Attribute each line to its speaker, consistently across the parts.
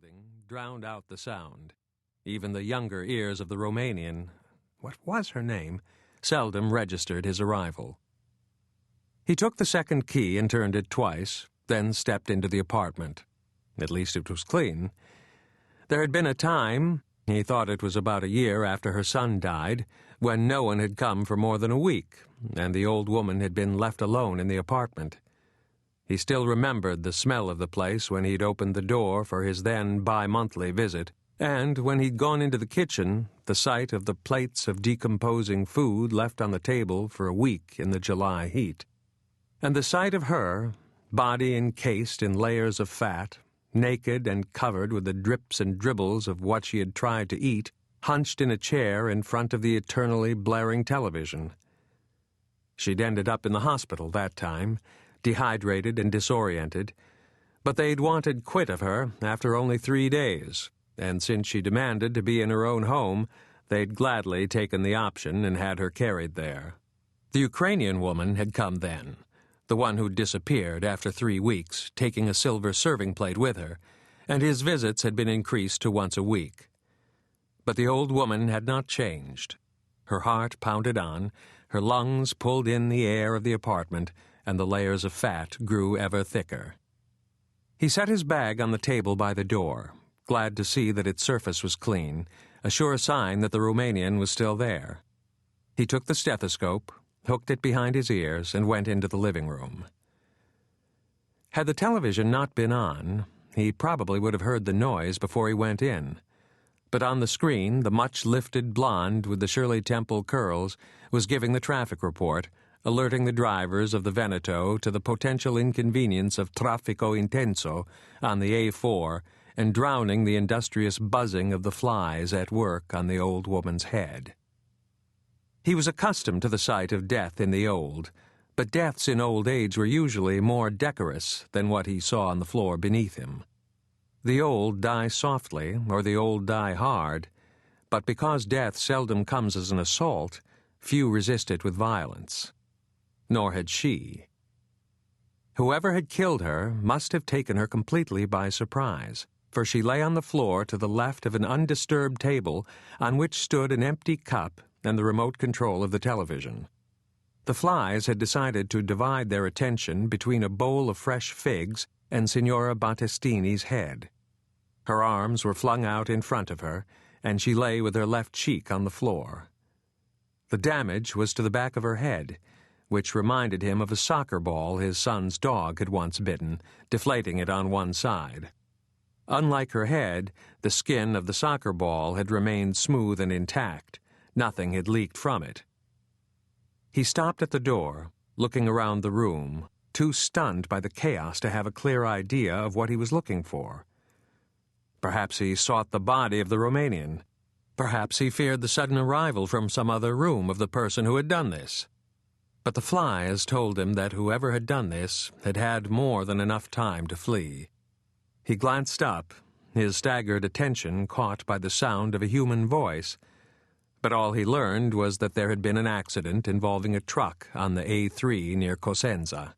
Speaker 1: building drowned out the sound. Even the younger ears of the Romanian, what was her name, seldom registered his arrival. He took the second key and turned it twice, then stepped into the apartment. At least it was clean. There had been a time, he thought it was about a year after her son died, when no one had come for more than a week, and the old woman had been left alone in the apartment. He still remembered the smell of the place when he'd opened the door for his then bi-monthly visit, and when he'd gone into the kitchen, the sight of the plates of decomposing food left on the table for a week in the July heat. And the sight of her, body encased in layers of fat, naked and covered with the drips and dribbles of what she had tried to eat, hunched in a chair in front of the eternally blaring television. She'd ended up in the hospital that time, dehydrated and disoriented, but they'd wanted quit of her after only 3 days, and since she demanded to be in her own home, they'd gladly taken the option and had her carried there. The Ukrainian woman had come then, the one who'd disappeared after 3 weeks, taking a silver serving plate with her, and his visits had been increased to once a week. But the old woman had not changed. Her heart pounded on, her lungs pulled in the air of the apartment, and the layers of fat grew ever thicker. He set his bag on the table by the door, glad to see that its surface was clean, a sure sign that the Romanian was still there. He took the stethoscope, hooked it behind his ears, and went into the living room. Had the television not been on, he probably would have heard the noise before he went in. But on the screen, the much-lifted blonde with the Shirley Temple curls was giving the traffic report, alerting the drivers of the Veneto to the potential inconvenience of traffico intenso on the A4 and drowning the industrious buzzing of the flies at work on the old woman's head. He was accustomed to the sight of death in the old, but deaths in old age were usually more decorous than what he saw on the floor beneath him. The old die softly, or the old die hard, but because death seldom comes as an assault, few resist it with violence. Nor had she. Whoever had killed her must have taken her completely by surprise, for she lay on the floor to the left of an undisturbed table on which stood an empty cup and the remote control of the television. The flies had decided to divide their attention between a bowl of fresh figs and Signora Battistini's head. Her arms were flung out in front of her, and she lay with her left cheek on the floor. The damage was to the back of her head, which reminded him of a soccer ball his son's dog had once bitten, deflating it on one side. Unlike her head, the skin of the soccer ball had remained smooth and intact. Nothing had leaked from it. He stopped at the door, looking around the room, too stunned by the chaos to have a clear idea of what he was looking for. Perhaps he sought the body of the Romanian. Perhaps he feared the sudden arrival from some other room of the person who had done this. But the flies told him that whoever had done this had had more than enough time to flee. He glanced up, his staggered attention caught by the sound of a human voice, but all he learned was that there had been an accident involving a truck on the A3 near Cosenza.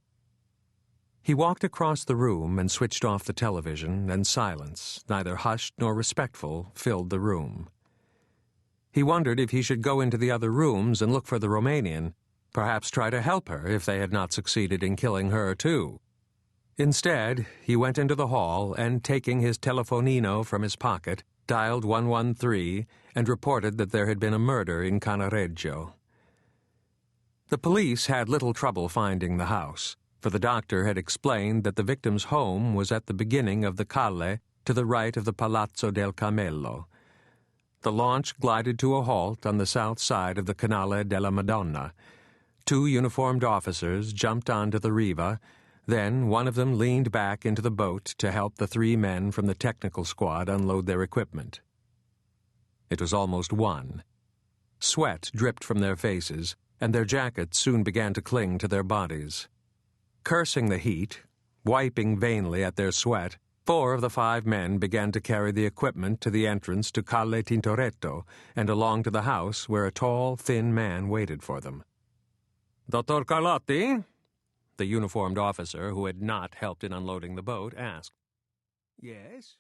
Speaker 1: He walked across the room and switched off the television, and silence, neither hushed nor respectful, filled the room. He wondered if he should go into the other rooms and look for the Romanian, perhaps try to help her if they had not succeeded in killing her too. Instead, he went into the hall and, taking his telefonino from his pocket, dialed 113 and reported that there had been a murder in Cannaregio. The police had little trouble finding the house, for the doctor had explained that the victim's home was at the beginning of the calle to the right of the Palazzo del Camello. The launch glided to a halt on the south side of the Canale della Madonna. 2 uniformed officers jumped onto the riva. Then one of them leaned back into the boat to help the 3 men from the technical squad unload their equipment. It was almost 1. Sweat dripped from their faces, and their jackets soon began to cling to their bodies. Cursing the heat, wiping vainly at their sweat, 4 of the 5 men began to carry the equipment to the entrance to Calle Tintoretto and along to the house where a tall, thin man waited for them. "Dottor Carlotti?" the uniformed officer who had not helped in unloading the boat asked.
Speaker 2: "Yes?"